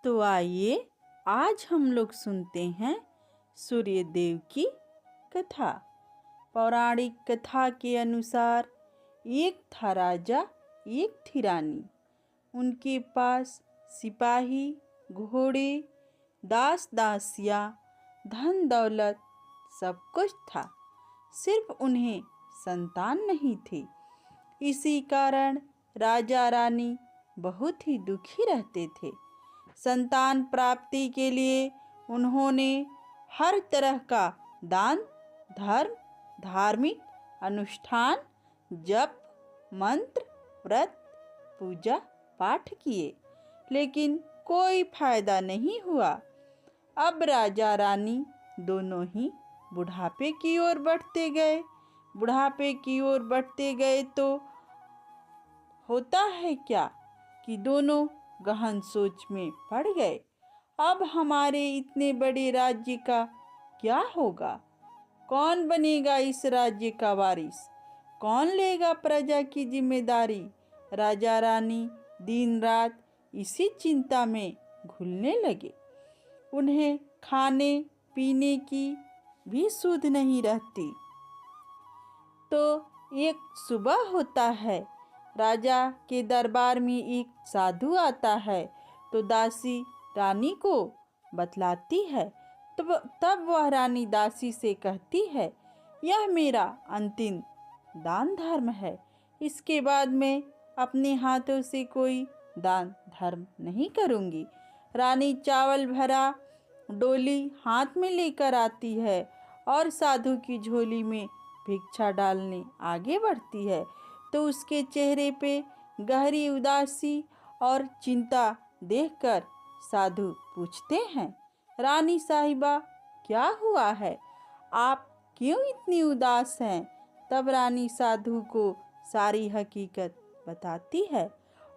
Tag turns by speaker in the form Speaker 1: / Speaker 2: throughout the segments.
Speaker 1: तो आइए आज हम लोग सुनते हैं सूर्य देव की कथा। पौराणिक कथा के अनुसार एक था राजा, एक थी रानी। उनके पास सिपाही, घोड़े, दास दासियाँ, धन दौलत सब कुछ था। सिर्फ उन्हें संतान नहीं थी। इसी कारण राजा रानी बहुत ही दुखी रहते थे। संतान प्राप्ति के लिए उन्होंने हर तरह का दान, धर्म, धार्मिक अनुष्ठान, जप, मंत्र, व्रत, पूजा पाठ किए, लेकिन कोई फायदा नहीं हुआ। अब राजा रानी दोनों ही बुढ़ापे की ओर बढ़ते गए। बुढ़ापे की ओर बढ़ते गए तो होता है क्या कि दोनों गहन सोच में पड़ गए। अब हमारे इतने बड़े राज्य का क्या होगा? कौन बनेगा इस राज्य का वारिस? कौन लेगा प्रजा की जिम्मेदारी? राजा रानी दिन रात इसी चिंता में घुलने लगे। उन्हें खाने पीने की भी सुध नहीं रहती। तो एक सुबह होता है, राजा के दरबार में एक साधु आता है। तो दासी रानी को बतलाती है। तब वह रानी दासी से कहती है, यह मेरा अंतिम दान धर्म है। इसके बाद मैं अपने हाथों से कोई दान धर्म नहीं करूँगी। रानी चावल भरा डोली हाथ में लेकर आती है और साधु की झोली में भिक्षा डालने आगे बढ़ती है। तो उसके चेहरे पे गहरी उदासी और चिंता देखकर साधु पूछते हैं, रानी साहिबा क्या हुआ है? आप क्यों इतनी उदास हैं? तब रानी साधु को सारी हकीकत बताती है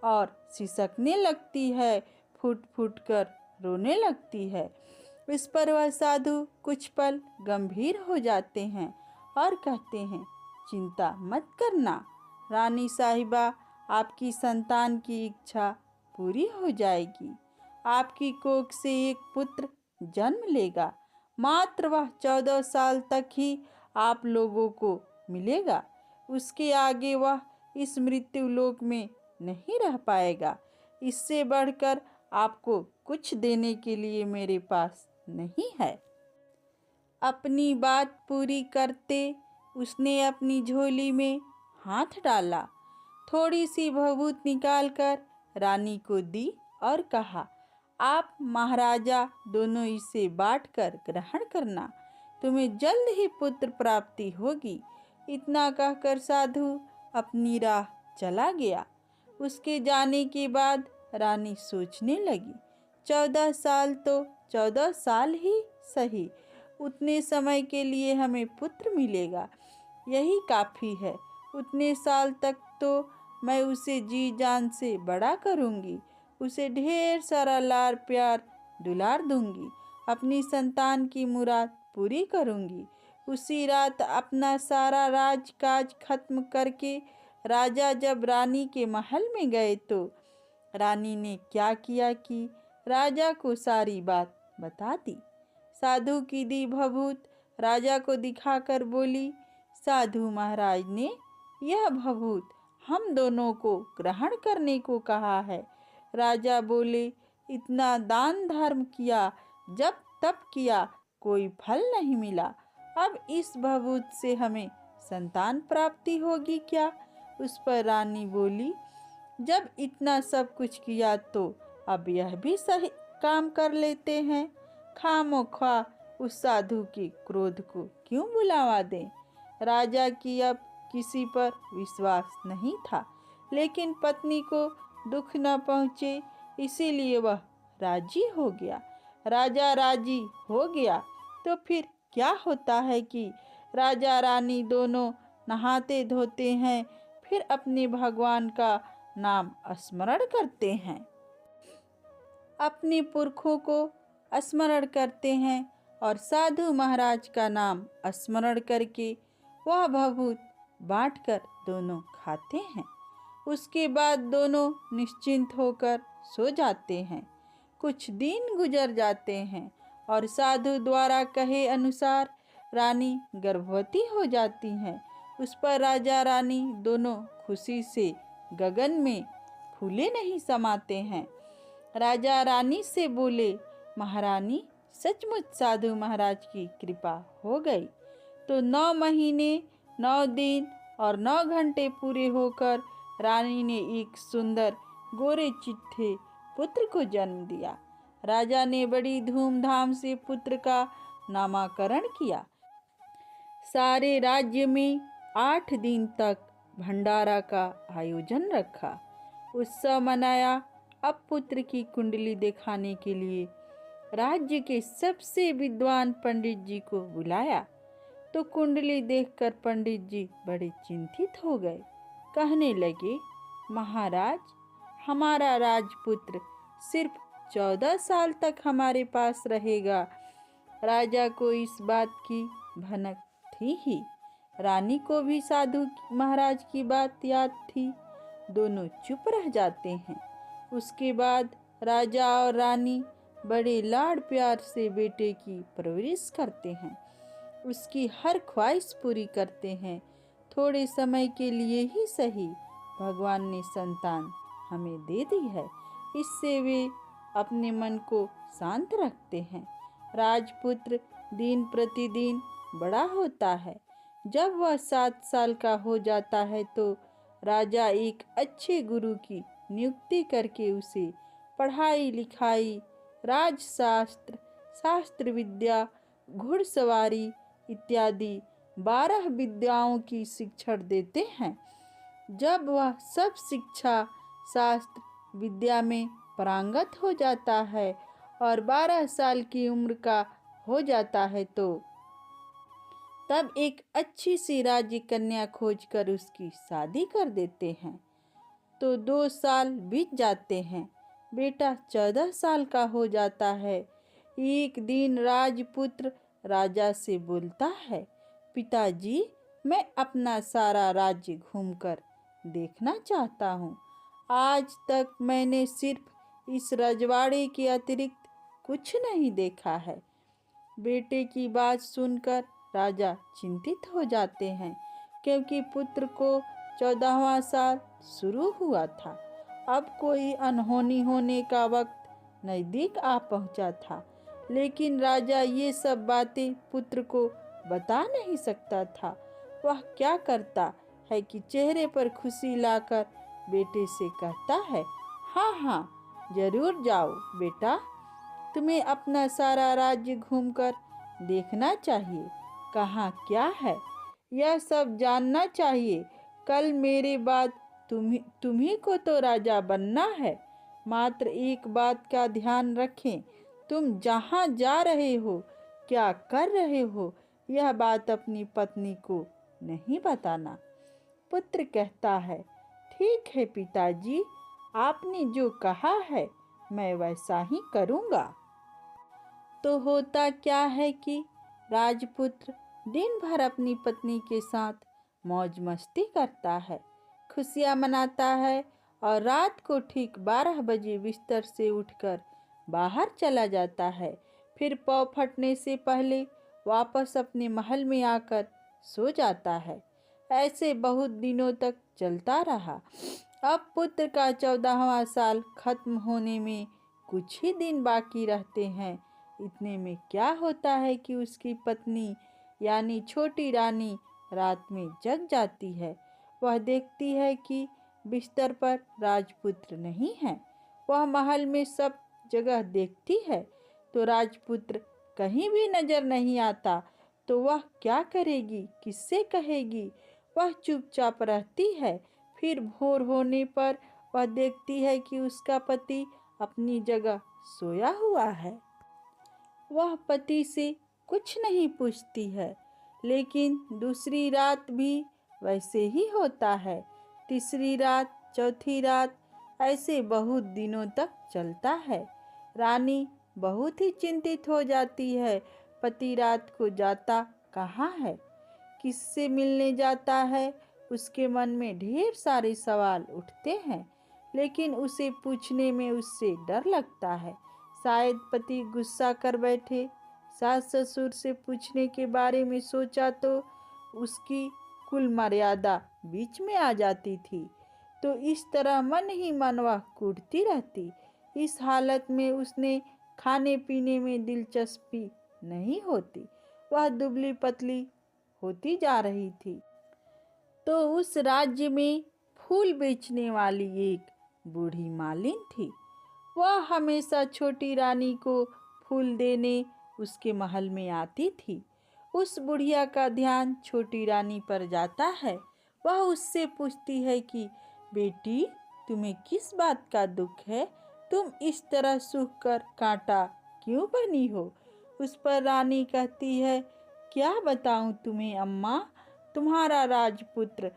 Speaker 1: और सिसकने लगती है, फूट फूट कर रोने लगती है। इस पर वह साधु कुछ पल गंभीर हो जाते हैं और कहते हैं, चिंता मत करना रानी साहिबा, आपकी संतान की इच्छा पूरी हो जाएगी। आपकी कोख से एक पुत्र जन्म लेगा। मात्र वह 14 साल तक ही आप लोगों को मिलेगा। उसके आगे वह इस मृत्यु लोक में नहीं रह पाएगा। इससे बढ़कर आपको कुछ देने के लिए मेरे पास नहीं है। अपनी बात पूरी करते उसने अपनी झोली में हाथ डाला, थोड़ी सी भभूत निकालकर रानी को दी और कहा, आप महाराजा दोनों इसे बांटकर ग्रहण करना, तुम्हें जल्द ही पुत्र प्राप्ति होगी। इतना कहकर साधु अपनी राह चला गया। उसके जाने के बाद रानी सोचने लगी, 14 साल तो 14 साल ही सही, उतने समय के लिए हमें पुत्र मिलेगा, यही काफ़ी है। उतने साल तक तो मैं उसे जी जान से बड़ा करूँगी, उसे ढेर सारा लाड़ प्यार दुलार दूंगी, अपनी संतान की मुराद पूरी करूँगी। उसी रात अपना सारा राजकाज खत्म करके राजा जब रानी के महल में गए तो रानी ने क्या किया कि राजा को सारी बात बता दी। साधु की दी भभूत राजा को दिखाकर बोली, साधु महाराज ने यह भभूत हम दोनों को ग्रहण करने को कहा है। राजा बोले, इतना दान धर्म किया, जब तप किया, कोई फल नहीं मिला। अब इस भभूत से हमें संतान प्राप्ति होगी क्या? उस पर रानी बोली, जब इतना सब कुछ किया तो अब यह भी सही काम कर लेते हैं। खामोखा उस साधु के क्रोध को क्यों बुलावा दें? राजा की अब किसी पर विश्वास नहीं था, लेकिन पत्नी को दुख न पहुँचे इसीलिए वह राजी हो गया। राजा राजी हो गया तो फिर क्या होता है कि राजा रानी दोनों नहाते धोते हैं, फिर अपने भगवान का नाम स्मरण करते हैं, अपने पुरखों को स्मरण करते हैं और साधु महाराज का नाम स्मरण करके वह भभूत बांटकर दोनों खाते हैं। उसके बाद दोनों निश्चिंत होकर सो जाते हैं। कुछ दिन गुजर जाते हैं और साधु द्वारा कहे अनुसार रानी गर्भवती हो जाती हैं। उस पर राजा रानी दोनों खुशी से गगन में फूले नहीं समाते हैं। राजा रानी से बोले, महारानी सचमुच साधु महाराज की कृपा हो गई। तो 9 महीने 9 दिन और 9 घंटे पूरे होकर रानी ने एक सुंदर गोरे चिट्ठे पुत्र को जन्म दिया। राजा ने बड़ी धूमधाम से पुत्र का नामकरण किया। सारे राज्य में 8 दिन तक भंडारा का आयोजन रखा, उत्सव मनाया। अब पुत्र की कुंडली दिखाने के लिए राज्य के सबसे विद्वान पंडित जी को बुलाया। तो कुंडली देखकर पंडित जी बड़े चिंतित हो गए। कहने लगे, महाराज, हमारा राजपुत्र सिर्फ 14 साल तक हमारे पास रहेगा। राजा को इस बात की भनक थी ही। रानी को भी साधु महाराज की बात याद थी। दोनों चुप रह जाते हैं। उसके बाद राजा और रानी बड़े लाड़ प्यार से बेटे की परवरिश करते हैं, उसकी हर ख्वाहिश पूरी करते हैं। थोड़े समय के लिए ही सही, भगवान ने संतान हमें दे दी है, इससे वे अपने मन को शांत रखते हैं। राजपुत्र दिन प्रतिदिन बड़ा होता है। जब वह 7 साल का हो जाता है तो राजा एक अच्छे गुरु की नियुक्ति करके उसे पढ़ाई लिखाई, राजशास्त्र, शास्त्र विद्या, घुड़सवारी इत्यादि 12 विद्याओं की शिक्षा देते हैं। जब वह सब शिक्षा शास्त्र विद्या में पारंगत हो जाता है और 12 साल की उम्र का हो जाता है तो तब एक अच्छी सी राज्य कन्या खोजकर उसकी शादी कर देते हैं। तो 2 साल बीत जाते हैं। बेटा 14 साल का हो जाता है। एक दिन राजपुत्र राजा से बोलता है, पिताजी, मैं अपना सारा राज्य घूमकर देखना चाहता हूँ। आज तक मैंने सिर्फ इस रजवाड़े के अतिरिक्त कुछ नहीं देखा है। बेटे की बात सुनकर राजा चिंतित हो जाते हैं, क्योंकि पुत्र को 14वां साल शुरू हुआ था। अब कोई अनहोनी होने का वक्त नज़दीक आ पहुंचा था, लेकिन राजा ये सब बातें पुत्र को बता नहीं सकता था। वह क्या करता है कि चेहरे पर खुशी लाकर बेटे से कहता है, हाँ हाँ जरूर जाओ बेटा, तुम्हें अपना सारा राज्य घूमकर देखना चाहिए। कहाँ क्या है यह सब जानना चाहिए। कल मेरे बाद तुम्ही को तो राजा बनना है। मात्र एक बात का ध्यान रखें, तुम जहाँ जा रहे हो, क्या कर रहे हो, यह बात अपनी पत्नी को नहीं बताना। पुत्र कहता है, ठीक है पिताजी, आपने जो कहा है मैं वैसा ही करूँगा। तो होता क्या है कि राजपुत्र दिन भर अपनी पत्नी के साथ मौज मस्ती करता है, खुशियाँ मनाता है और रात को ठीक 12 बजे बिस्तर से उठकर बाहर चला जाता है। फिर पौ फटने से पहले वापस अपने महल में आकर सो जाता है। ऐसे बहुत दिनों तक चलता रहा। अब पुत्र का 14वां साल खत्म होने में कुछ ही दिन बाकी रहते हैं। इतने में क्या होता है कि उसकी पत्नी यानी छोटी रानी रात में जग जाती है। वह देखती है कि बिस्तर पर राजपुत्र नहीं है। वह महल में सब जगह देखती है तो राजपुत्र कहीं भी नजर नहीं आता। तो वह क्या करेगी, किससे कहेगी? वह चुपचाप रहती है। फिर भोर होने पर वह देखती है कि उसका पति अपनी जगह सोया हुआ है। वह पति से कुछ नहीं पूछती है, लेकिन दूसरी रात भी वैसे ही होता है। तीसरी रात, चौथी रात, ऐसे बहुत दिनों तक चलता है। रानी बहुत ही चिंतित हो जाती है। पति रात को जाता कहाँ है, किससे मिलने जाता है? उसके मन में ढेर सारे सवाल उठते हैं, लेकिन उसे पूछने में उससे डर लगता है। शायद पति गुस्सा कर बैठे। सास ससुर से पूछने के बारे में सोचा तो उसकी कुल मर्यादा बीच में आ जाती थी। तो इस तरह मन ही मन वह कूटती रहती। इस हालत में उसने खाने पीने में दिलचस्पी नहीं होती। वह दुबली पतली होती जा रही थी। तो उस राज्य में फूल बेचने वाली एक बूढ़ी मालिन थी। वह हमेशा छोटी रानी को फूल देने उसके महल में आती थी। उस बुढ़िया का ध्यान छोटी रानी पर जाता है। वह उससे पूछती है कि बेटी, तुम्हें किस बात का दुख है? तुम इस तरह सूख कर कांटा क्यों बनी हो? उस पर रानी कहती है, क्या बताऊं तुम्हें अम्मा, तुम्हारा राजपुत्र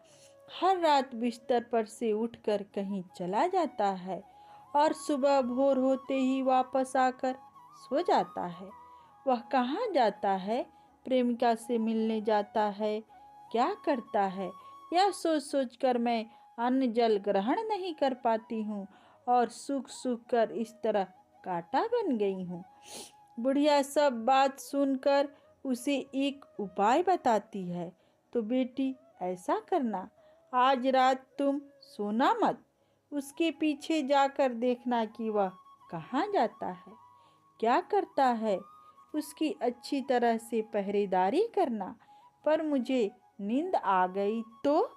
Speaker 1: हर रात बिस्तर पर से उठकर कहीं चला जाता है और सुबह भोर होते ही वापस आकर सो जाता है। वह कहाँ जाता है? प्रेमिका से मिलने जाता है? क्या करता है? यह सोच सोच कर मैं अन्न जल ग्रहण नहीं कर पाती हूँ और सूख सूख कर इस तरह कांटा बन गई हूँ। बुढ़िया सब बात सुनकर उसे एक उपाय बताती है। तो बेटी, ऐसा करना, आज रात तुम सोना मत। उसके पीछे जाकर देखना कि वह कहाँ जाता है, क्या करता है। उसकी अच्छी तरह से पहरेदारी करना। पर मुझे नींद आ गई तो?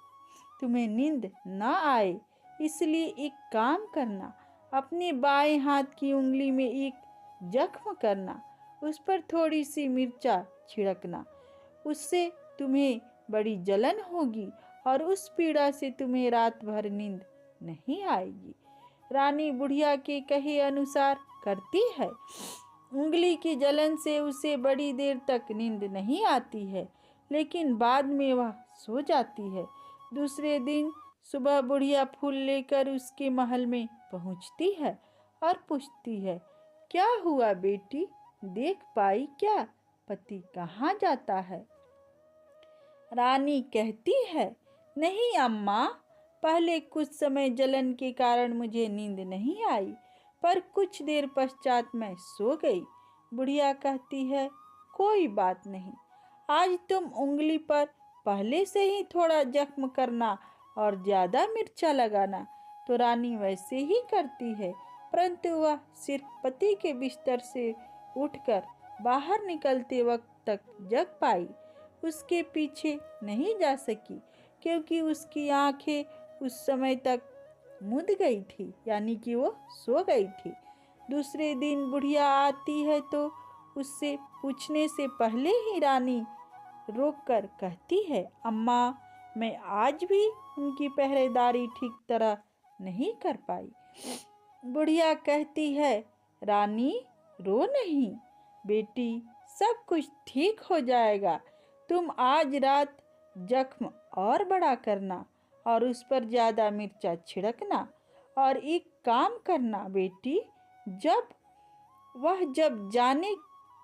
Speaker 1: तुम्हें नींद न आए इसलिए एक काम करना, अपने बाएं हाथ की उंगली में एक जख्म करना, उस पर थोड़ी सी मिर्चा छिड़कना। उससे तुम्हें बड़ी जलन होगी और उस पीड़ा से तुम्हें रात भर नींद नहीं आएगी। रानी बुढ़िया के कहे अनुसार करती है। उंगली की जलन से उसे बड़ी देर तक नींद नहीं आती है, लेकिन बाद में वह सो जाती है। दूसरे दिन सुबह बुढ़िया फूल लेकर उसके महल में पहुंचती है और पूछती है, क्या हुआ बेटी, देख पाई क्या पति कहाँ जाता है? रानी कहती है, नहीं अम्मा, पहले कुछ समय जलन के कारण मुझे नींद नहीं आई, पर कुछ देर पश्चात मैं सो गई। बुढ़िया कहती है, कोई बात नहीं, आज तुम उंगली पर पहले से ही थोड़ा जख्म करना और ज़्यादा मिर्चा लगाना। तो रानी वैसे ही करती है, परंतु वह सिर्फ पति के बिस्तर से उठकर बाहर निकलते वक्त तक जग पाई। उसके पीछे नहीं जा सकी क्योंकि उसकी आंखें उस समय तक मुद गई थी, यानी कि वो सो गई थी। दूसरे दिन बुढ़िया आती है तो उससे पूछने से पहले ही रानी रोककर कहती है, अम्मा, मैं आज भी उनकी पहरेदारी ठीक तरह नहीं कर पाई। बुढ़िया कहती है, रानी रो नहीं बेटी, सब कुछ ठीक हो जाएगा। तुम आज रात जख्म और बड़ा करना और उस पर ज़्यादा मिर्चा छिड़कना और एक काम करना बेटी, जब जाने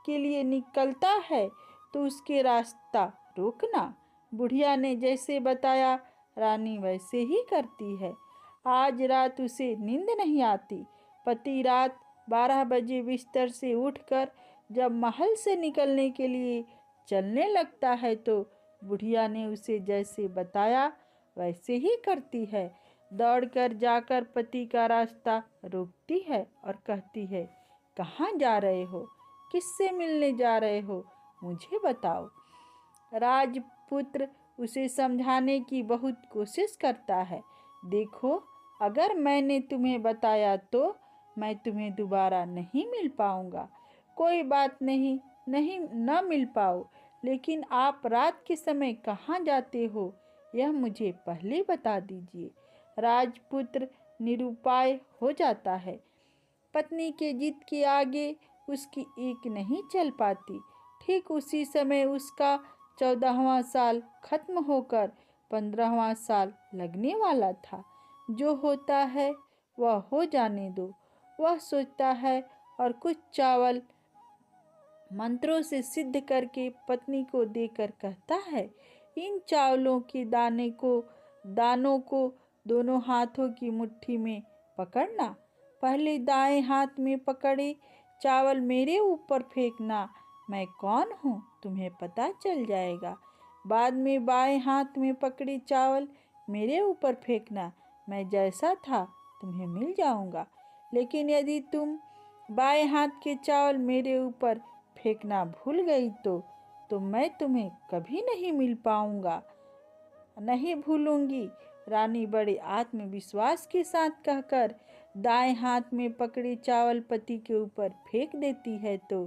Speaker 1: के लिए निकलता है तो उसके रास्ता रोकना। बुढ़िया ने जैसे बताया रानी वैसे ही करती है। आज रात उसे नींद नहीं आती। पति रात 12 बजे बिस्तर से उठकर जब महल से निकलने के लिए चलने लगता है तो बुढ़िया ने उसे जैसे बताया वैसे ही करती है। दौड़कर जाकर पति का रास्ता रोकती है और कहती है, कहाँ जा रहे हो? किससे मिलने जा रहे हो? मुझे बताओ। राजपुत्र उसे समझाने की बहुत कोशिश करता है। देखो, अगर मैंने तुम्हें बताया तो मैं तुम्हें दोबारा नहीं मिल पाऊंगा। कोई बात नहीं, न मिल पाओ, लेकिन आप रात के समय कहाँ जाते हो यह मुझे पहले बता दीजिए। राजपुत्र निरुपाय हो जाता है। पत्नी के जिद के आगे उसकी एक नहीं चल पाती। ठीक उसी समय उसका 14वां साल खत्म होकर 15वां साल लगने वाला था। जो होता है वह हो जाने दो, वह सोचता है और कुछ चावल मंत्रों से सिद्ध करके पत्नी को देकर कहता है, इन चावलों के दानों को दोनों हाथों की मुट्ठी में पकड़ना। पहले दाएं हाथ में पकड़े चावल मेरे ऊपर फेंकना। मैं कौन हूँ तुम्हें पता चल जाएगा। बाद में बाएं हाथ में पकड़ी चावल मेरे ऊपर फेंकना। मैं जैसा था तुम्हें मिल जाऊंगा। लेकिन यदि तुम बाएं हाथ के चावल मेरे ऊपर फेंकना भूल गई तो मैं तुम्हें कभी नहीं मिल पाऊंगा, नहीं भूलूंगी। रानी बड़े आत्मविश्वास के साथ कहकर दाएं हाथ में पकड़ी चावल पति के ऊपर फेंक देती है तो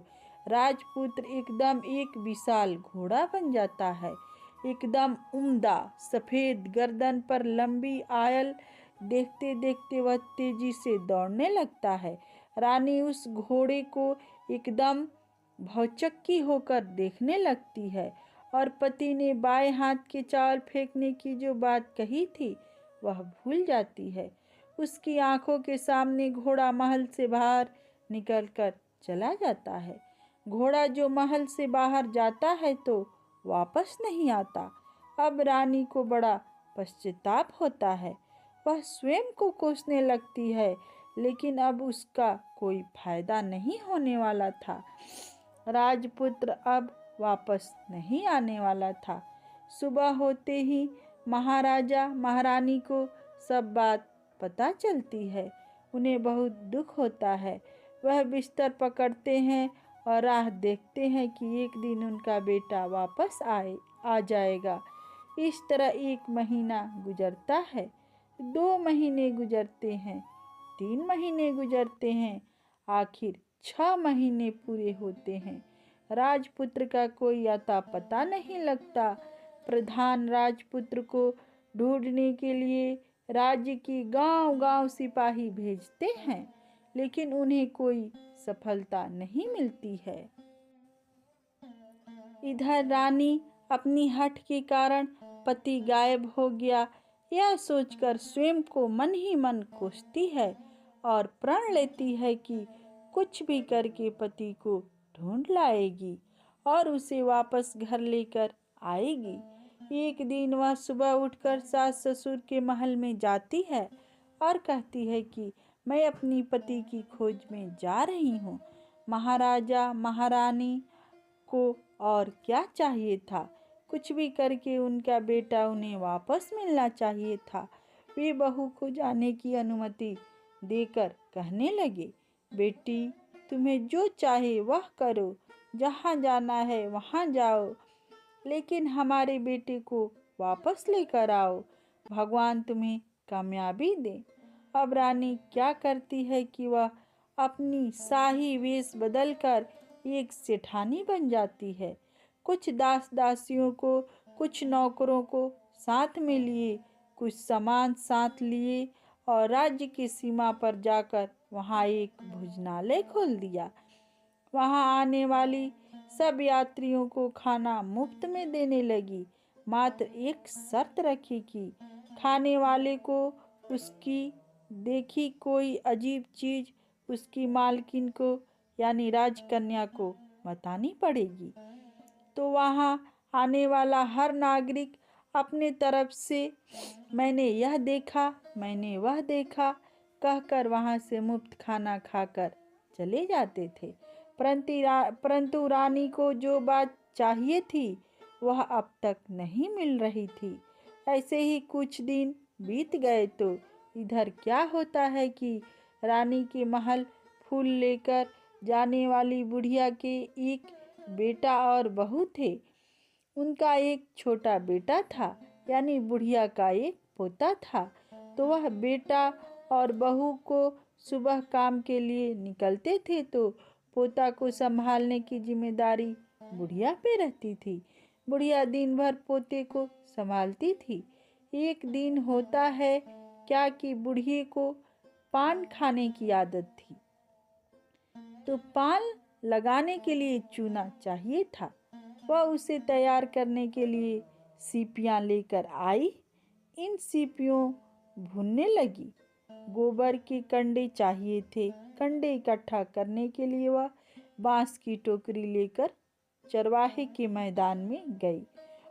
Speaker 1: राजपुत्र एकदम एक विशाल घोड़ा बन जाता है। एकदम उम्दा सफेद गर्दन पर लंबी आयल। देखते देखते वह तेजी से दौड़ने लगता है। रानी उस घोड़े को एकदम भौचक्की होकर देखने लगती है और पति ने बाएं हाथ के चावल फेंकने की जो बात कही थी वह भूल जाती है। उसकी आंखों के सामने घोड़ा महल से बाहर निकलकर चला जाता है। घोड़ा जो महल से बाहर जाता है तो वापस नहीं आता। अब रानी को बड़ा पश्चाताप होता है। वह स्वयं को कोसने लगती है, लेकिन अब उसका कोई फायदा नहीं होने वाला था। राजपुत्र अब वापस नहीं आने वाला था। सुबह होते ही महाराजा महारानी को सब बात पता चलती है। उन्हें बहुत दुख होता है। वह बिस्तर पकड़ते हैं और राह देखते हैं कि एक दिन उनका बेटा वापस आ जाएगा। इस तरह 1 महीना गुजरता है, 2 महीने गुजरते हैं, 3 महीने गुजरते हैं, आखिर 6 महीने पूरे होते हैं। राजपुत्र का कोई अता पता नहीं लगता। प्रधान राजपुत्र को ढूंढने के लिए राज्य की गांव-गांव सिपाही भेजते हैं, लेकिन उन्हें कोई सफलता नहीं मिलती है। इधर रानी अपनी हठ के कारण पति गायब हो गया यह सोचकर स्वयं को मन ही मन कोसती है और प्रण लेती है कि कुछ भी करके पति को ढूंढ लाएगी और उसे वापस घर लेकर आएगी। एक दिन वह सुबह उठकर सास ससुर के महल में जाती है और कहती है कि मैं अपनी पति की खोज में जा रही हूँ। महाराजा महारानी को और क्या चाहिए था, कुछ भी करके उनका बेटा उन्हें वापस मिलना चाहिए था। वे बहू को जाने की अनुमति देकर कहने लगे, बेटी तुम्हें जो चाहे वह करो, जहाँ जाना है वहाँ जाओ, लेकिन हमारे बेटे को वापस लेकर आओ। भगवान तुम्हें कामयाबी दे। अब रानी क्या करती है कि वह अपनी शाही वेश बदलकर एक सेठानी बन जाती है। कुछ दास दासियों को, कुछ नौकरों को साथ में लिए, कुछ सामान साथ लिए और राज्य की सीमा पर जाकर वहाँ एक भोजनालय खोल दिया। वहाँ आने वाली सब यात्रियों को खाना मुफ्त में देने लगी। मात्र एक शर्त रखी कि खाने वाले को उसकी देखी कोई अजीब चीज उसकी मालकिन को यानी राजकन्या को बतानी पड़ेगी। तो वहाँ आने वाला हर नागरिक अपने तरफ से मैंने यह देखा, मैंने वह देखा कहकर वहाँ से मुफ्त खाना खाकर चले जाते थे। परंतु रानी को जो बात चाहिए थी वह अब तक नहीं मिल रही थी। ऐसे ही कुछ दिन बीत गए तो इधर क्या होता है कि रानी के महल फूल लेकर जाने वाली बुढ़िया के एक बेटा और बहू थे। उनका एक छोटा बेटा था, यानी बुढ़िया का एक पोता था। तो वह बेटा और बहू को सुबह काम के लिए निकलते थे तो पोता को संभालने की जिम्मेदारी बुढ़िया पे रहती थी। बुढ़िया दिन भर पोते को संभालती थी। एक दिन होता है क्या कि बुढ़िए को पान खाने की आदत थी, तो पान लगाने के लिए चूना चाहिए था। वह उसे तैयार करने के लिए सीपियाँ लेकर आई। इन सीपियों भूनने लगी। गोबर के कंडे चाहिए थे। कंडे इकट्ठा करने के लिए वह बांस की टोकरी लेकर चरवाहे के मैदान में गई।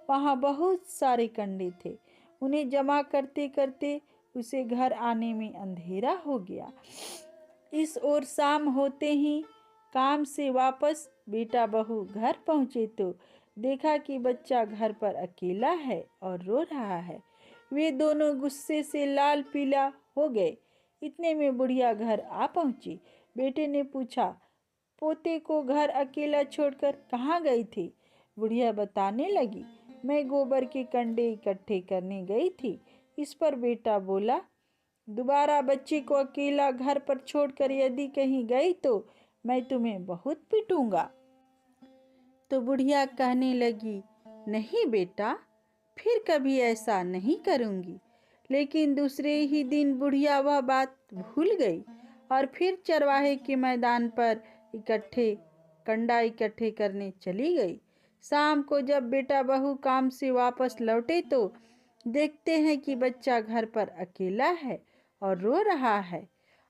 Speaker 1: वहाँ बहुत सारे कंडे थे। उन्हें जमा करते करते उसे घर आने में अंधेरा हो गया। इस ओर शाम होते ही काम से वापस बेटा बहू घर पहुँचे तो देखा कि बच्चा घर पर अकेला है और रो रहा है। वे दोनों गुस्से से लाल पीला हो गए। इतने में बुढ़िया घर आ पहुंची। बेटे ने पूछा, पोते को घर अकेला छोड़कर कहाँ गई थी? बुढ़िया बताने लगी, मैं गोबर के कंडे इकट्ठे करने गई थी। इस पर बेटा बोला, दोबारा बच्चे को अकेला घर पर छोड़कर यदि कहीं गई तो मैं तुम्हें बहुत पीटूंगा। तो बुढ़िया कहने लगी, नहीं बेटा, फिर कभी ऐसा नहीं करूंगी। लेकिन दूसरे ही दिन बुढ़िया वह बात भूल गई और फिर चरवाहे के मैदान पर कंडा इकट्ठे करने चली गई। शाम को जब बेटा बहू काम से वापस लौटे तो देखते हैं कि बच्चा घर पर अकेला है और रो रहा है।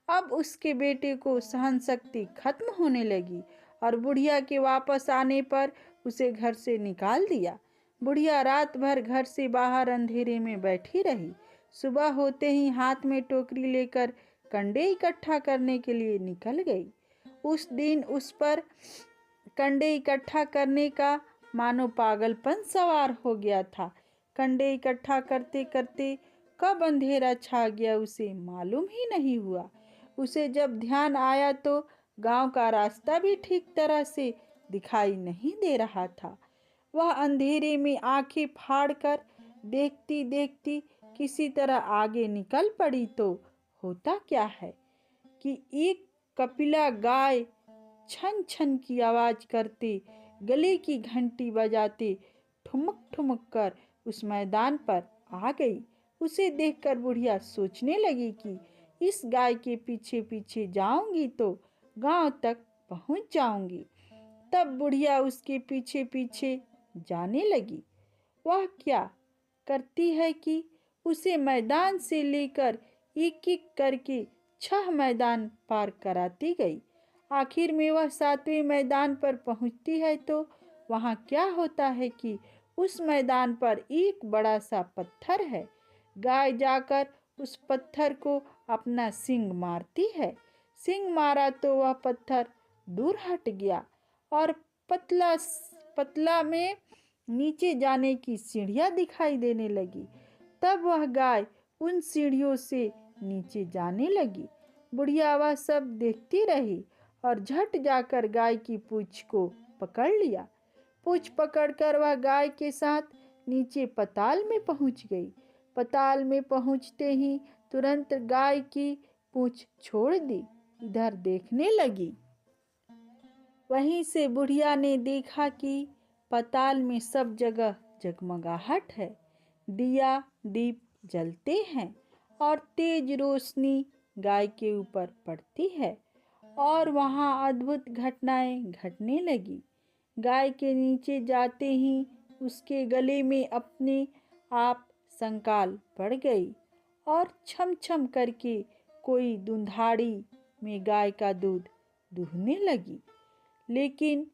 Speaker 1: अब उसके बेटे को सहन शक्ति खत्म होने लगी और बुढ़िया के वापस आने पर उसे घर से निकाल दिया। बुढ़िया रात भर घर से बाहर अंधेरे में बैठी रही। सुबह होते ही हाथ में टोकरी लेकर कंडे इकट्ठा करने के लिए निकल गई। उस दिन उस पर कंडे इकट्ठा करने का मानो पागलपन सवार हो गया था। कंडे इकट्ठा करते करते कब अंधेरा छा गया उसे मालूम ही नहीं हुआ। उसे जब ध्यान आया तो गांव का रास्ता भी ठीक तरह से दिखाई नहीं दे रहा था। वह अंधेरे में आंखें फाड़कर देखती देखती किसी तरह आगे निकल पड़ी तो होता क्या है कि एक कपिला गाय छन छन की आवाज करते, गले की घंटी बजाते ठुमक ठुमक कर उस मैदान पर आ गई। उसे देखकर बुढ़िया सोचने लगी कि इस गाय के पीछे पीछे जाऊंगी तो गांव तक पहुंच जाऊंगी। तब बुढ़िया उसके पीछे पीछे जाने लगी। वह क्या करती है कि उसे मैदान से लेकर एक एक करके 6 मैदान पार कराती गई। आखिर में वह 7वें मैदान पर पहुंचती है तो वहां क्या होता है कि उस मैदान पर एक बड़ा सा पत्थर है। गाय जाकर उस पत्थर को अपना सींग मारती है। सींग मारा तो वह पत्थर दूर हट गया और पतला पतला में नीचे जाने की सीढ़ियां दिखाई देने लगी। तब वह गाय उन सीढ़ियों से नीचे जाने लगी। बुढ़िया वह सब देखती रही और झट जाकर गाय की पूंछ को पकड़ लिया। पूंछ पकड़कर वह गाय के साथ नीचे पताल में पहुंच गई। पताल में पहुंचते ही तुरंत गाय की पूंछ छोड़ दी, इधर देखने लगी। वहीं से बुढ़िया ने देखा कि पताल में सब जगह जगमगाहट है, दिया दीप जलते हैं और तेज रोशनी गाय के ऊपर पड़ती है और वहां अद्भुत घटनाएं घटने लगी। गाय के नीचे जाते ही उसके गले में अपने आप संकाल पड़ गई और छम छम करके कोई दुधाड़ी में गाय का दूध दूहने लगी। लेकिन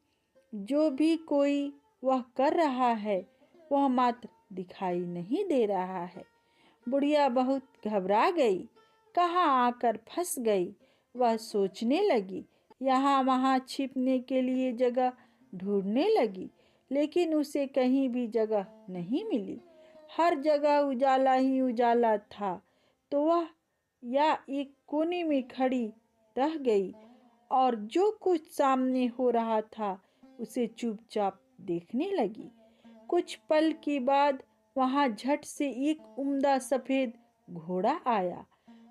Speaker 1: जो भी कोई वह कर रहा है वह मात्र दिखाई नहीं दे रहा है। बुढ़िया बहुत घबरा गई, कहाँ आकर फंस गई। वह सोचने लगी, यहाँ वहाँ छिपने के लिए जगह ढूंढने लगी, लेकिन उसे कहीं भी जगह नहीं मिली। हर जगह उजाला ही उजाला था। तो वह या एक कोने में खड़ी रह गई और जो कुछ सामने हो रहा था उसे चुपचाप देखने लगी। कुछ पल के बाद वहां झट से एक उम्दा सफेद घोड़ा आया।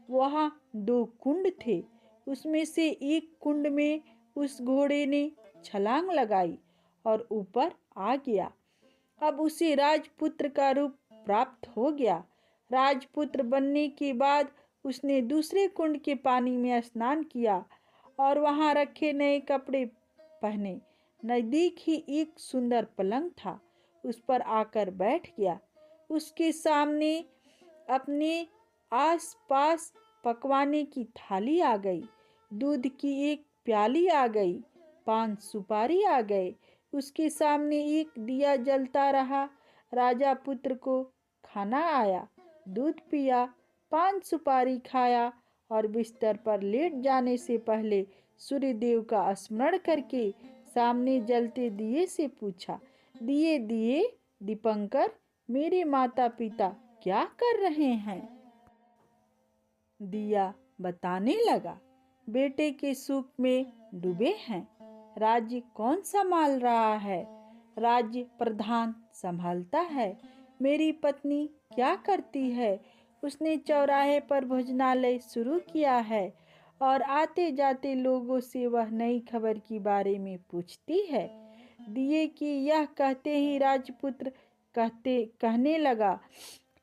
Speaker 1: वहां 2 कुंड थे। उसमें से एक कुंड में उस घोड़े ने छलांग लगाई और ऊपर आ गया। अब उसे राजपुत्र का रूप प्राप्त हो गया। राजपुत्र बनने के बाद उसने दूसरे कुंड के पानी में स्नान किया और वहां रखे नए कपड़े पहने। नजदीक ही एक सुंदर पलंग था, उस पर आकर बैठ गया। उसके सामने अपने आस-पास पकवाने की थाली आ गई, दूध की एक प्याली आ गई, पान सुपारी आ गए। उसके सामने एक दिया जलता रहा। राजा पुत्र को खाना आया, दूध पिया, पान सुपारी खाया और बिस्तर पर लेट जाने से पहले सूर्यदेव का स्मरण करके सामने जलते दिए से पूछा, दिए दिए दीपंकर, मेरे माता पिता क्या कर रहे हैं? दिया बताने लगा, बेटे के सुख में डूबे हैं। राज्य कौन संभाल रहा है? राज्य प्रधान संभालता है। मेरी पत्नी क्या करती है? उसने चौराहे पर भोजनालय शुरू किया है और आते जाते लोगों से वह नई खबर के बारे में पूछती है। दिए कि यह कहते ही राजपुत्र कहने लगा,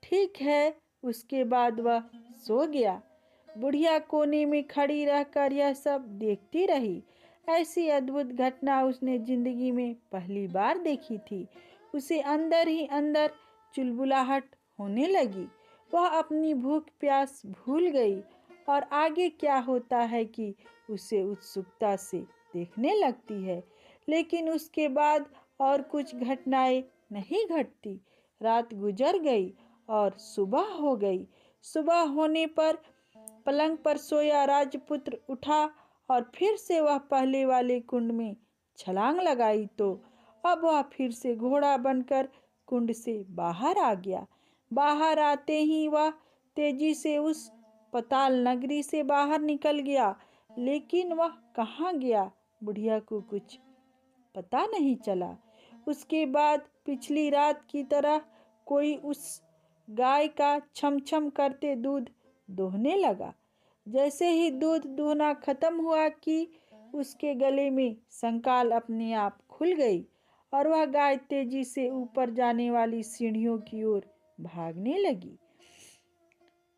Speaker 1: ठीक है। उसके बाद वह सो गया। बुढ़िया कोने में खड़ी रहकर यह सब देखती रही। ऐसी अद्भुत घटना उसने जिंदगी में पहली बार देखी थी। उसे अंदर ही अंदर चुलबुलाहट होने लगी। वह अपनी भूख प्यास भूल गई और आगे क्या होता है कि उसे उत्सुकता से देखने लगती है। लेकिन उसके बाद और कुछ घटनाएं नहीं घटती। रात गुजर गई और सुबह हो गई। सुबह होने पर पलंग पर सोया राजपुत्र उठा और फिर से वह पहले वाले कुंड में छलांग लगाई तो अब वह फिर से घोड़ा बनकर कुंड से बाहर आ गया। बाहर आते ही वह तेजी से उस पताल नगरी से बाहर निकल गया। लेकिन वह कहाँ गया, बुढ़िया को कुछ पता नहीं चला। उसके बाद पिछली रात की तरह कोई उस गाय का छम छम करते दूध दोहने लगा। जैसे ही दूध दूहना खत्म हुआ कि उसके गले में संकाल अपने आप खुल गई और वह गाय तेजी से ऊपर जाने वाली सीढ़ियों की ओर भागने लगी।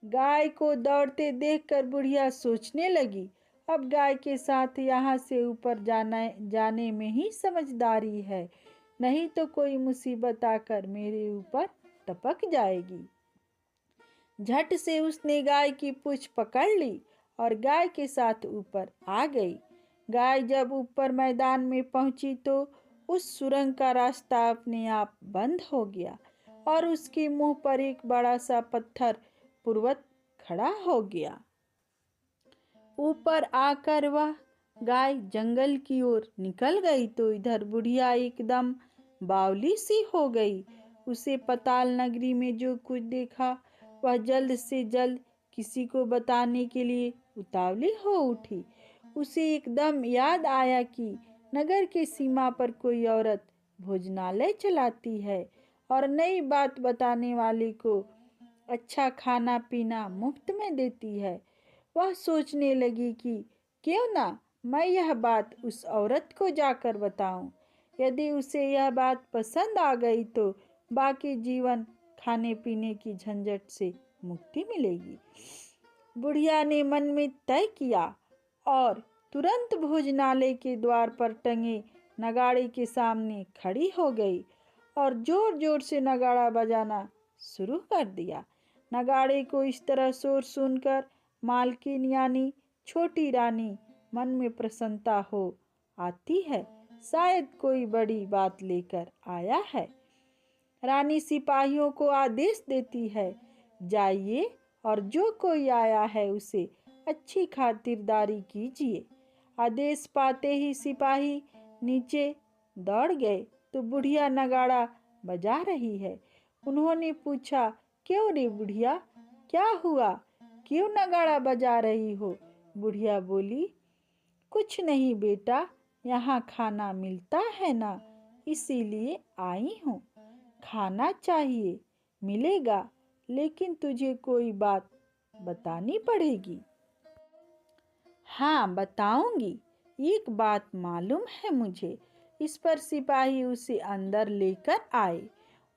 Speaker 1: गाय को दौड़ते देखकर बुढ़िया सोचने लगी, अब गाय के साथ यहाँ से ऊपर जाने में ही समझदारी है, नहीं तो कोई मुसीबत आकर मेरे ऊपर टपक जाएगी। झट से उसने गाय की पूंछ पकड़ ली और गाय के साथ ऊपर आ गई। गाय जब ऊपर मैदान में पहुंची तो उस सुरंग का रास्ता अपने आप बंद हो गया और उसके मुंह पर एक बड़ा सा पत्थर पूर्वत खड़ा हो गया। ऊपर आकर वह गाय जंगल की ओर निकल गई तो इधर बुढ़िया एकदम बावली सी हो गई। उसे पताल नगरी में जो कुछ देखा वह जल्द से जल्द किसी को बताने के लिए उतावली हो उठी। उसे एकदम याद आया कि नगर के सीमा पर कोई औरत भोजनालय चलाती है और नई बात बताने वाले को अच्छा खाना पीना मुफ्त में देती है। वह सोचने लगी कि क्यों ना मैं यह बात उस औरत को जाकर बताऊं। यदि उसे यह बात पसंद आ गई तो बाकी जीवन खाने पीने की झंझट से मुक्ति मिलेगी। बुढ़िया ने मन में तय किया और तुरंत भोजनालय के द्वार पर टंगे नगाड़े के सामने खड़ी हो गई और जोर जोर से नगाड़ा बजाना शुरू कर दिया। नगाड़े को इस तरह शोर सुनकर मालकिन यानी छोटी रानी मन में प्रसन्नता हो आती है, शायद कोई बड़ी बात लेकर आया है। रानी सिपाहियों को आदेश देती है, जाइए और जो कोई आया है उसे अच्छी खातिरदारी कीजिए। आदेश पाते ही सिपाही नीचे दौड़ गए तो बुढ़िया नगाड़ा बजा रही है। उन्होंने पूछा, क्यों रे बुढ़िया, क्या हुआ, क्यों नगाड़ा बजा रही हो? बुढ़िया बोली, कुछ नहीं बेटा, यहाँ खाना मिलता है ना, इसीलिए आई हूँ। खाना चाहिए, मिलेगा, लेकिन तुझे कोई बात बतानी पड़ेगी। हाँ बताऊंगी, एक बात मालूम है मुझे। इस पर सिपाही उसे अंदर लेकर आए।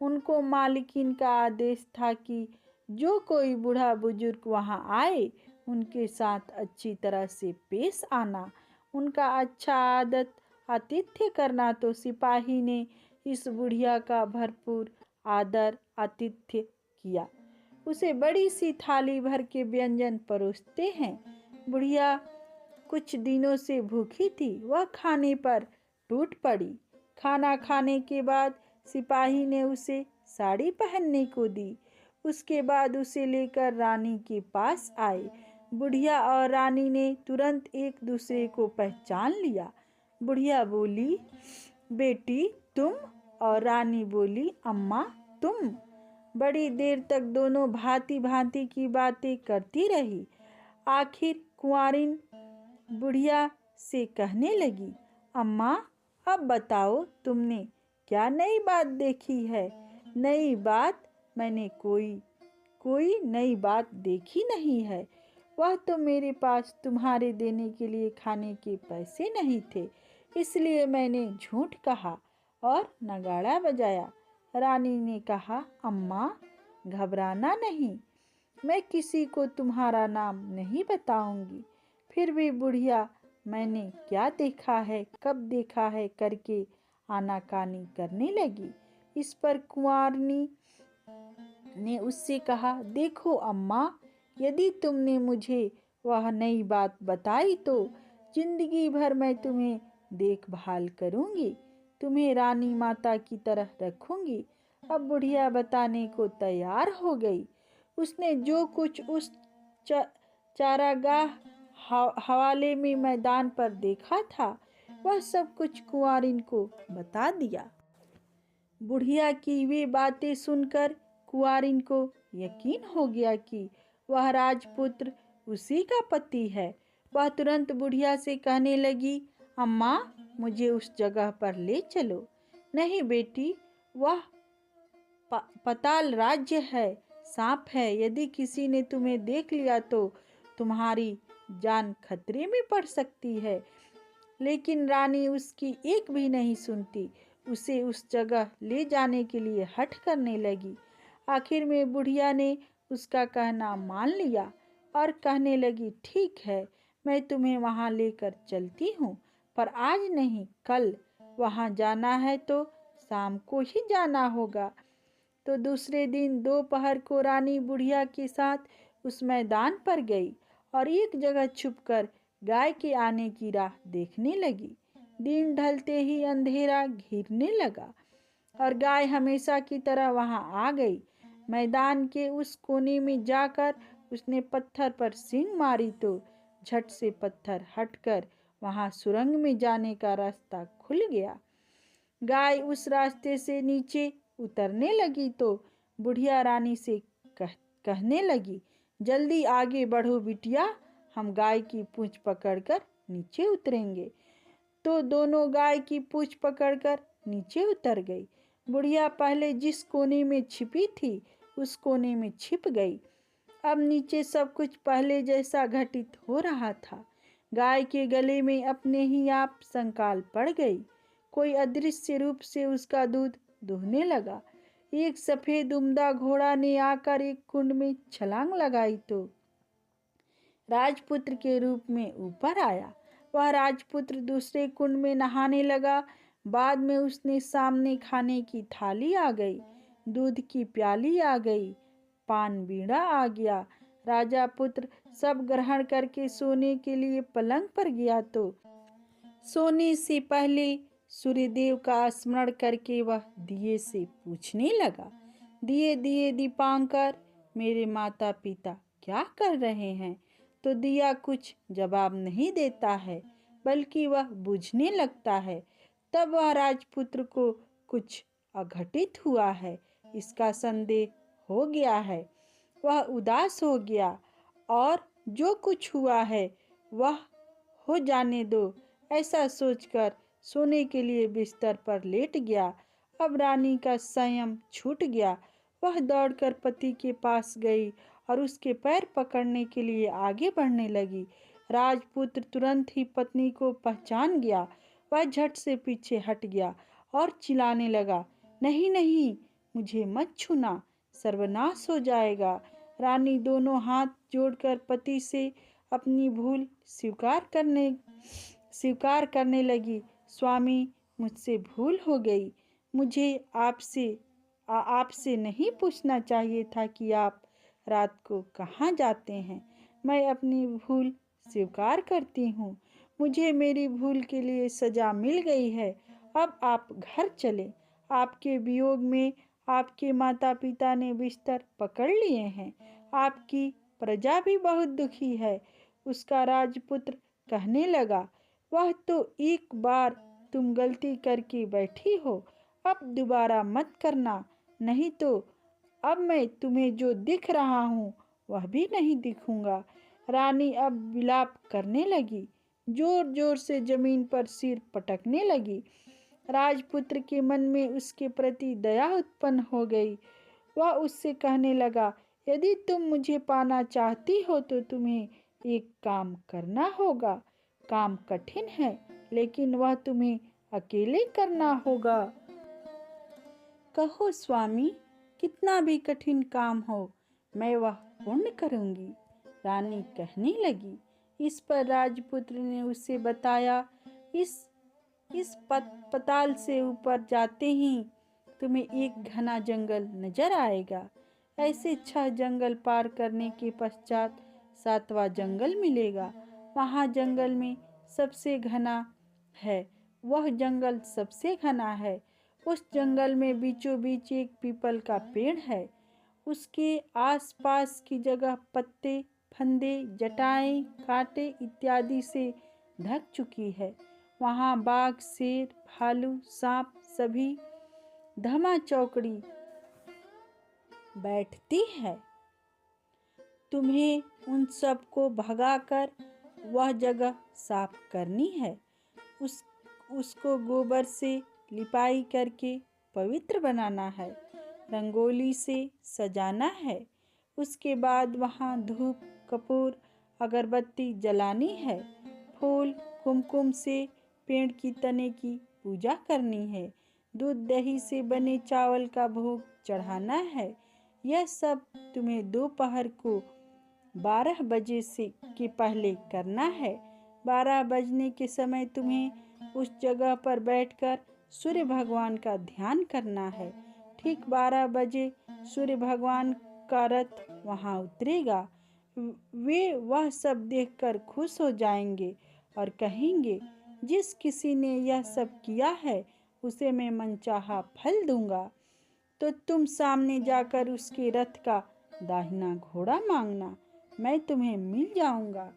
Speaker 1: उनको मालकिन का आदेश था कि जो कोई बूढ़ा बुजुर्ग वहां आए उनके साथ अच्छी तरह से पेश आना, उनका अच्छा आदत आतिथ्य करना। तो सिपाही ने इस बुढ़िया का भरपूर आदर आतिथ्य किया। उसे बड़ी सी थाली भर के व्यंजन परोसते हैं। बुढ़िया कुछ दिनों से भूखी थी, वह खाने पर टूट पड़ी। खाना खाने के बाद सिपाही ने उसे साड़ी पहनने को दी। उसके बाद उसे लेकर रानी के पास आए। बुढ़िया और रानी ने तुरंत एक दूसरे को पहचान लिया। बुढ़िया बोली, बेटी तुम? और रानी बोली, अम्मा तुम? बड़ी देर तक दोनों भांति भांति की बातें करती रही। आखिर कुंवारिन बुढ़िया से कहने लगी, अम्मा अब बताओ तुमने क्या नई बात देखी है? नई बात? मैंने कोई नई बात देखी नहीं है। वह तो मेरे पास तुम्हारे देने के लिए खाने के पैसे नहीं थे, इसलिए मैंने झूठ कहा और नगाड़ा बजाया। रानी ने कहा, अम्मा घबराना नहीं, मैं किसी को तुम्हारा नाम नहीं बताऊंगी। फिर भी बुढ़िया मैंने क्या देखा है, कब देखा है करके आनाकानी करने लगी। इस पर कुंवारनी ने उससे कहा, देखो अम्मा, यदि तुमने मुझे वह नई बात बताई तो जिंदगी भर मैं तुम्हें देखभाल करूंगी, तुम्हें रानी माता की तरह रखूंगी। अब बुढ़िया बताने को तैयार हो गई। उसने जो कुछ उस चारागाह हवाले में मैदान पर देखा था वह सब कुछ कुंवारिन को बता दिया। बुढ़िया की वे बातें सुनकर कुंवारिन को यकीन हो गया कि वह राजपुत्र उसी का पति है। वह तुरंत बुढ़िया से कहने लगी, अम्मा मुझे उस जगह पर ले चलो। नहीं बेटी, वह पाताल राज्य है, सांप है, यदि किसी ने तुम्हें देख लिया तो तुम्हारी जान खतरे में पड़ सकती है। लेकिन रानी उसकी एक भी नहीं सुनती, उसे उस जगह ले जाने के लिए हठ करने लगी। आखिर में बुढ़िया ने उसका कहना मान लिया और कहने लगी, ठीक है, मैं तुम्हें वहां लेकर चलती हूँ, पर आज नहीं कल। वहां जाना है तो शाम को ही जाना होगा। तो दूसरे दिन दोपहर को रानी बुढ़िया के साथ उस मैदान पर गई और एक जगह छुपकर गाय के आने की राह देखने लगी। दिन ढलते ही अंधेरा घिरने लगा और गाय हमेशा की तरह वहां आ गई। मैदान के उस कोने में जाकर उसने पत्थर पर सींग मारी तो झट से पत्थर हटकर वहां सुरंग में जाने का रास्ता खुल गया। गाय उस रास्ते से नीचे उतरने लगी तो बुढ़िया रानी से कहने लगी, जल्दी आगे बढ़ो बिटिया, हम गाय की पूंछ पकड़कर नीचे उतरेंगे। तो दोनों गाय की पूंछ पकड़कर नीचे उतर गई। बुढ़िया पहले जिस कोने में छिपी थी उस कोने में छिप गई। अब नीचे सब कुछ पहले जैसा घटित हो रहा था। गाय के गले में अपने ही आप संकाल पड़ गई। कोई अदृश्य रूप से उसका दूध दुहने लगा। एक सफेद उम्दा घोड़ा ने आकर एक कुंड में छलांग लगाई तो राजपुत्र के रूप में ऊपर आया। वह राजपुत्र दूसरे कुंड में नहाने लगा। बाद में उसने सामने खाने की थाली आ गई, दूध की प्याली आ गई, पान बीड़ा आ गया। राजा पुत्र सब ग्रहण करके सोने के लिए पलंग पर गया तो सोने से पहले सूर्यदेव का स्मरण करके वह दिए से पूछने लगा, दिए दिए दीपांकर, मेरे माता पिता क्या कर रहे हैं? तो दिया कुछ जवाब नहीं देता है, बल्कि वह बुझने लगता है। तब वह राजपुत्र को कुछ अघटित हुआ है इसका संदेह हो गया है। वह उदास हो गया और जो कुछ हुआ है वह हो जाने दो, ऐसा सोचकर सोने के लिए बिस्तर पर लेट गया। अब रानी का संयम छूट गया। वह दौड़कर पति के पास गई और उसके पैर पकड़ने के लिए आगे बढ़ने लगी। राजपुत्र तुरंत ही पत्नी को पहचान गया। वह झट से पीछे हट गया और चिल्लाने लगा, नहीं नहीं, मुझे मत छूना, सर्वनाश हो जाएगा। रानी दोनों हाथ जोड़कर पति से अपनी भूल स्वीकार करने लगी। स्वामी, मुझसे भूल हो गई। मुझे आपसे नहीं पूछना चाहिए था कि आप रात को कहाँ जाते हैं। मैं अपनी भूल स्वीकार करती हूँ। मुझे मेरी भूल के लिए सजा मिल गई है। अब आप घर चलें। आपके वियोग में आपके माता पिता ने बिस्तर पकड़ लिए हैं। आपकी प्रजा भी बहुत दुखी है। उसका राजपुत्र कहने लगा, वह तो एक बार तुम गलती करके बैठी हो, अब दोबारा मत करना, नहीं तो अब मैं तुम्हें जो दिख रहा हूँ वह भी नहीं दिखूंगा। रानी अब विलाप करने लगी, जोर जोर से जमीन पर सिर पटकने लगी। राजपुत्र के मन में उसके प्रति दया उत्पन्न हो गई। वह उससे कहने लगा, यदि तुम मुझे पाना चाहती हो तो तुम्हें एक काम करना होगा। काम कठिन है, लेकिन वह तुम्हें अकेले करना होगा। कहो स्वामी, कितना भी कठिन काम हो, मैं वह पूर्ण करूंगी। रानी कहने लगी। इस पर राजपुत्र ने उसे बताया, इस पताल से ऊपर जाते ही तुम्हें एक घना जंगल नजर आएगा। ऐसे 6 जंगल पार करने के पश्चात 7वां जंगल मिलेगा। वहाँ जंगल में सबसे घना है, वह जंगल सबसे घना है। उस जंगल में बीचों बीच एक पीपल का पेड़ है। उसके आसपास की जगह पत्ते, फंदे, जटाएं, कांटे इत्यादि से ढक चुकी है। वहाँ बाघ, शेर, भालू, सांप सभी धमा चौकड़ी बैठती है। तुम्हें उन सबको भगाकर वह जगह साफ करनी है। उसको गोबर से लिपाई करके पवित्र बनाना है, रंगोली से सजाना है। उसके बाद वहाँ धूप, कपूर, अगरबत्ती जलानी है। फूल, कुमकुम से पेड़ की तने की पूजा करनी है। दूध दही से बने चावल का भोग चढ़ाना है। यह सब तुम्हें दोपहर को 12 बजे से के पहले करना है। 12 बजने के समय तुम्हें उस जगह पर बैठकर सूर्य भगवान का ध्यान करना है। ठीक 12 बजे सूर्य भगवान का रथ वहाँ उतरेगा। वे वह सब देखकर खुश हो जाएंगे और कहेंगे, जिस किसी ने यह सब किया है उसे मैं मनचाहा फल दूंगा। तो तुम सामने जाकर उसके रथ का दाहिना घोड़ा मांगना, मैं तुम्हें मिल जाऊंगा।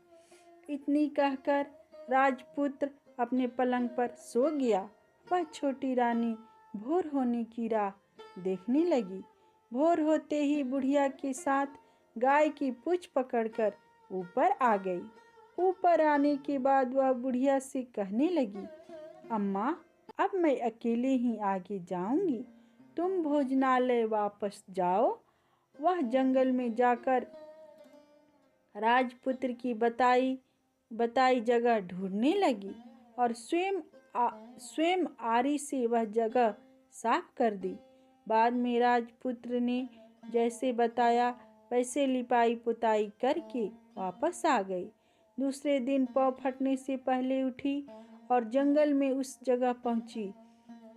Speaker 1: इतनी कहकर राजपुत्र अपने पलंग पर सो गया। वह छोटी रानी भोर होने की राह देखने लगी। भोर होते ही बुढ़िया के साथ गाय की पूंछ पकड़कर ऊपर आ गई। ऊपर आने के बाद वह बुढ़िया से कहने लगी, अम्मा, अब मैं अकेले ही आगे जाऊंगी, तुम भोजनालय वापस जाओ। वह जंगल में जाकर राजपुत्र की बताई जगह ढूंढने लगी और स्वयं आरी से वह जगह साफ कर दी। बाद में राजपुत्र ने जैसे बताया वैसे लिपाई पुताई करके वापस आ गई। दूसरे दिन पौ फटने से पहले उठी और जंगल में उस जगह पहुंची।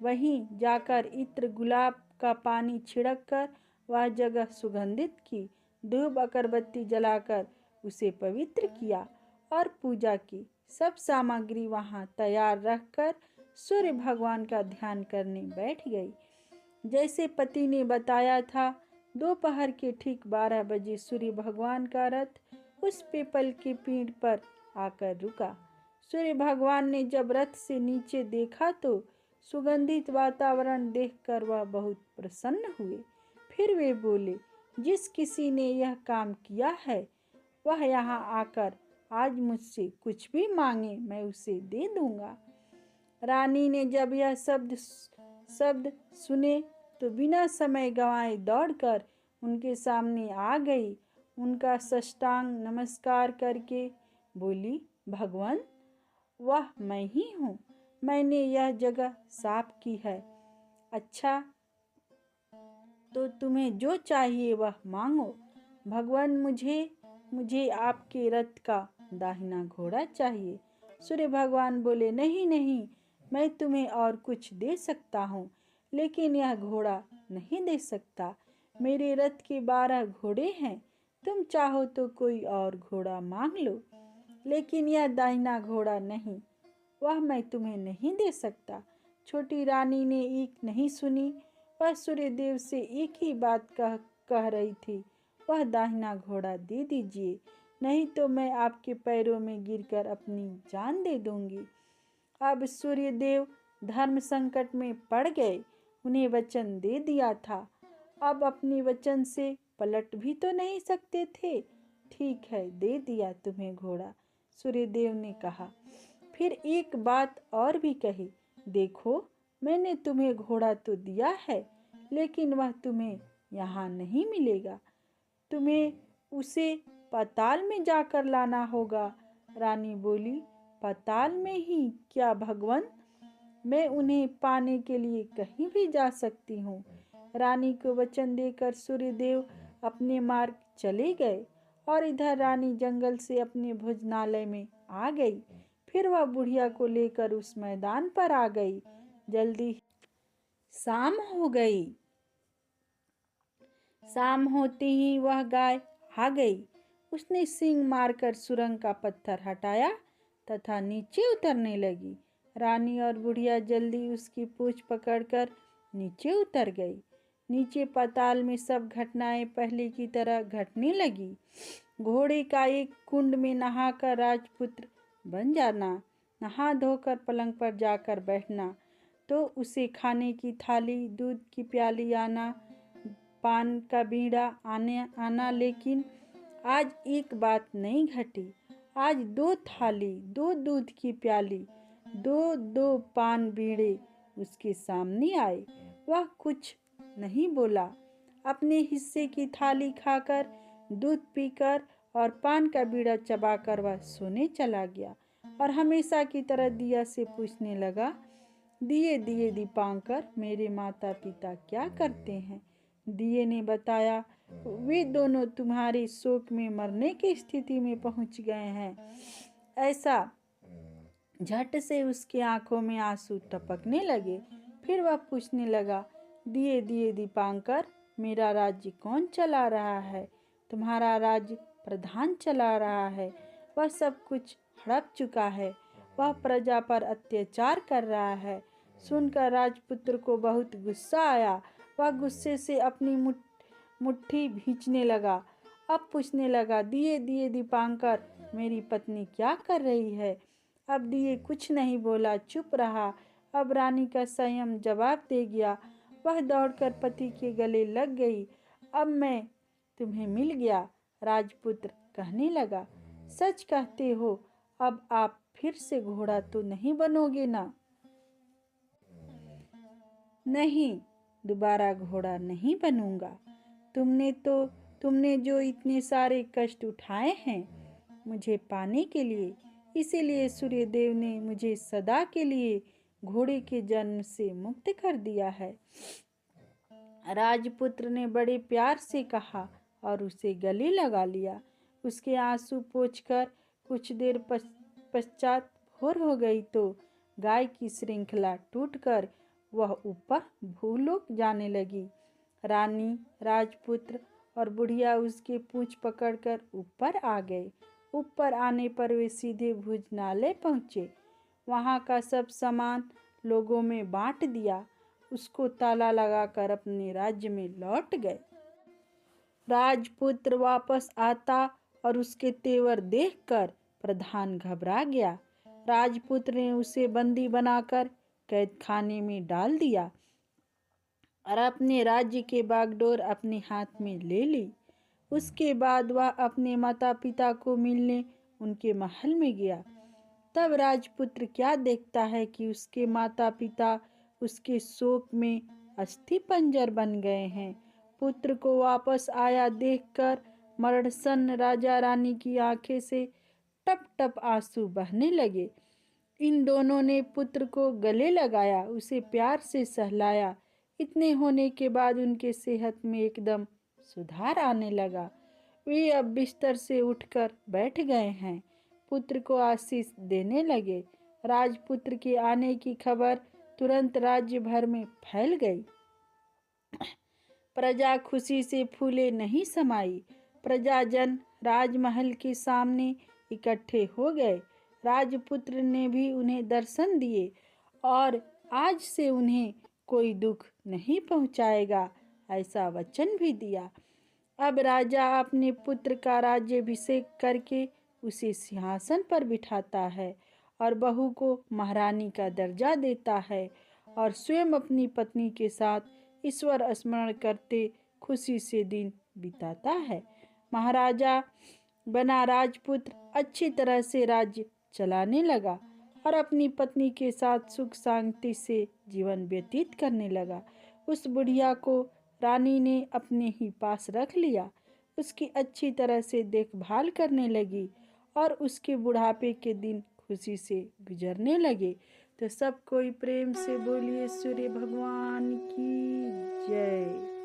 Speaker 1: वहीं जाकर इत्र, गुलाब का पानी छिड़क कर वह जगह सुगंधित की। धूप अगरबत्ती जलाकर उसे पवित्र किया और पूजा की। सब सामग्री वहां तैयार रखकर सूर्य भगवान का ध्यान करने बैठ गई। जैसे पति ने बताया था, दोपहर के ठीक 12 बजे सूर्य भगवान का रथ उस पीपल के पेड़ पर आकर रुका। सूर्य भगवान ने जब रथ से नीचे देखा तो सुगंधित वातावरण देखकर वह बहुत प्रसन्न हुए। फिर वे बोले, जिस किसी ने यह काम किया है वह यहाँ आकर आज मुझसे कुछ भी मांगे, मैं उसे दे दूंगा। रानी ने जब यह शब्द सुने तो बिना समय गंवाए दौड़कर उनके सामने आ गई। उनका साष्टांग नमस्कार करके बोली, भगवान, वह मैं ही हूँ, मैंने यह जगह साफ की है। अच्छा, तो तुम्हें जो चाहिए वह मांगो। भगवान, मुझे आपके रथ का दाहिना घोड़ा चाहिए। सूर्य भगवान बोले, नहीं नहीं, मैं तुम्हें और कुछ दे सकता हूँ, लेकिन यह घोड़ा नहीं दे सकता। मेरे रथ के 12 घोड़े हैं, तुम चाहो तो कोई और घोड़ा मांग लो, लेकिन यह दाहिना घोड़ा नहीं, वह मैं तुम्हें नहीं दे सकता। छोटी रानी ने एक नहीं सुनी। वह सूर्यदेव से एक ही बात कह रही थी। वह दाहिना घोड़ा दे दीजिए, नहीं तो मैं आपके पैरों में गिरकर अपनी जान दे दूंगी। अब सूर्यदेव धर्म संकट में पड़ गए। उन्हें वचन दे दिया था, अब अपने वचन से पलट भी तो नहीं सकते थे। ठीक है, दे दिया तुम्हें घोड़ा, सूर्यदेव ने कहा। फिर एक बात और भी कही, देखो मैंने तुम्हें घोड़ा तो दिया है, लेकिन वह तुम्हें यहाँ नहीं मिलेगा, तुम्हें उसे पाताल में जाकर लाना होगा। रानी बोली, पाताल में ही क्या भगवान, मैं उन्हें पाने के लिए कहीं भी जा सकती हूँ। रानी को वचन देकर सूर्यदेव अपने मार्ग चले गए और इधर रानी जंगल से अपने भोजनालय में आ गई। फिर वह बुढ़िया को लेकर उस मैदान पर आ गई। जल्दी शाम हो गई। शाम होते ही वह गाय आ गई। उसने सींग मारकर सुरंग का पत्थर हटाया तथा नीचे उतरने लगी। रानी और बुढ़िया जल्दी उसकी पूंछ पकड़कर नीचे उतर गई। नीचे पाताल में सब घटनाएं पहले की तरह घटने लगी। घोड़े का एक कुंड में नहाकर राजपुत्र बन जाना, नहा धोकर पलंग पर जाकर बैठना, तो उसे खाने की थाली, दूध की प्याली आना, पान का बीड़ा आना। लेकिन आज एक बात नहीं घटी। आज 2 थाली, 2 दूध की प्याली, 2 पान बीड़े उसके सामने आए। वह कुछ नहीं बोला। अपने हिस्से की थाली खाकर, दूध पीकर और पान का बीड़ा चबाकर वह सोने चला गया और हमेशा की तरह दिया से पूछने लगा, दिए दिए दीपांकर, मेरे माता पिता क्या करते हैं? दिए ने बताया, वे दोनों तुम्हारे शोक में मरने की स्थिति में पहुंच गए हैं। ऐसा झट से उसकी आंखों में आंसू टपकने लगे। फिर वह पूछने लगा, दिए दिए दीपांकर, मेरा राज्य कौन चला रहा है? तुम्हारा राज्य प्रधान चला रहा है। वह सब कुछ हड़प चुका है। वह प्रजा पर अत्याचार कर रहा है। सुनकर राजपुत्र को बहुत गुस्सा आया। वह गुस्से से अपनी मुट्ठी भींचने लगा। अब पूछने लगा, दिए दिए दीपांकर, मेरी पत्नी क्या कर रही है? अब दिए कुछ नहीं बोला, चुप रहा। अब रानी का संयम जवाब दे गया। वह दौड़कर पति के गले लग गई। अब मैं तुम्हें मिल गया, राजपुत्र कहने लगा। सच कहते हो, अब आप फिर से घोड़ा तो नहीं बनोगे ना? नहीं, दोबारा घोड़ा नहीं बनूंगा। तुमने जो इतने सारे कष्ट उठाए हैं मुझे पाने के लिए, इसीलिए सूर्यदेव ने मुझे सदा के लिए घोड़े के जन्म से मुक्त कर दिया है। राजपुत्र ने बड़े प्यार से कहा और उसे गले लगा लिया। उसके आंसू पोंछकर कुछ देर पश्चात भोर हो गई तो गाय की श्रृंखला टूटकर वह ऊपर भूलोक जाने लगी। रानी, राजपुत्र और बुढ़िया उसके पूंछ पकड़कर ऊपर आ गए। ऊपर आने पर वे सीधे भोजनालय पहुँचे। वहाँ का सब सामान लोगों में बांट दिया। उसको ताला लगाकर अपने राज्य में लौट गए। राजपुत्र वापस आता और उसके तेवर देखकर प्रधान घबरा गया। राजपुत्र ने उसे बंदी बनाकर कैद खाने में डाल दिया और अपने राज्य के बागडोर अपने हाथ में ले ली। उसके बाद वह अपने माता पिता को मिलने उनके महल में गया। तब राजपुत्र क्या देखता है कि उसके माता पिता उसके शोक में अस्थि पंजर बन गए हैं। पुत्र को वापस आया देखकर मरणसन्न राजा रानी की आंखें से टप टप आंसू बहने लगे। इन दोनों ने पुत्र को गले लगाया, उसे प्यार से सहलाया। इतने होने के बाद उनके सेहत में एकदम सुधार आने लगा। वे अब बिस्तर से उठकर बैठ गए हैं। पुत्र को आशीष देने लगे। राजपुत्र के आने की खबर तुरंत राज्य भर में फैल गई। प्रजा खुशी से फूले नहीं समाई। प्रजाजन राजमहल के सामने इकट्ठे हो गए। राजपुत्र ने भी उन्हें दर्शन दिए और आज से उन्हें कोई दुख नहीं पहुंचाएगा, ऐसा वचन भी दिया। अब राजा अपने पुत्र का राज्याभिषेक करके उसे सिंहासन पर बिठाता है और बहू को महारानी का दर्जा देता है और स्वयं अपनी पत्नी के साथ ईश्वर स्मरण करते खुशी से दिन बिताता है। महाराजा बना राजपुत्र अच्छी तरह से राज्य चलाने लगा और अपनी पत्नी के साथ सुख शांति से जीवन व्यतीत करने लगा। उस बुढ़िया को रानी ने अपने ही पास रख लिया, उसकी अच्छी तरह से देखभाल करने लगी और उसके बुढ़ापे के दिन खुशी से गुजरने लगे। तो सब कोई प्रेम से बोलिए सूर्य भगवान की जय।